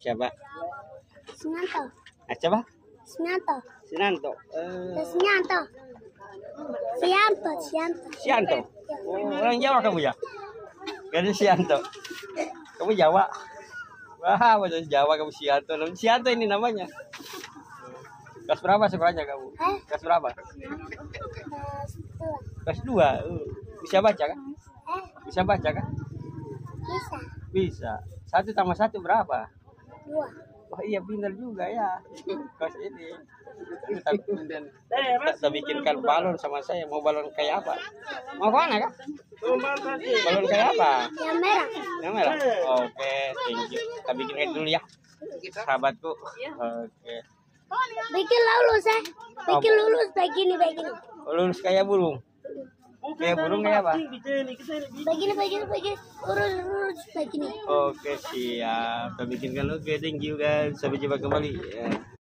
Coba. Sinanto. Coba. Sinanto. Sinanto. Sinanto. Sianto. Sianto. Sianto. Oh, orang Jawa kamu ya? Gak Sianto. Kamu Jawa? Wah, bahasa Jawa kamu Sianto. Sianto ini namanya. Kelas berapa sekolahnya kamu? Kelas berapa? Kelas 2. Kelas 2. Bisa baca kan? Bisa baca kan? Bisa. Bisa. 1 tambah 1 berapa? 2. Oh iya pintar juga ya. Kelas ini. Kita bikinkan balon sama saya. Mau balon kayak apa? Mau mana kak? Balon kayak apa? Yang merah. Yang merah? Oke, thank you. Kita bikinkan dulu ya. Sahabatku. Oke. Bikin lulus Bikin lulus begini. Lulus kayak burung. Kayak burung kayak apa? Begini. Urus begini. Oke, siap. Kita bikinkan. Oke, thank you guys. Sampai jumpa kembali. Ya.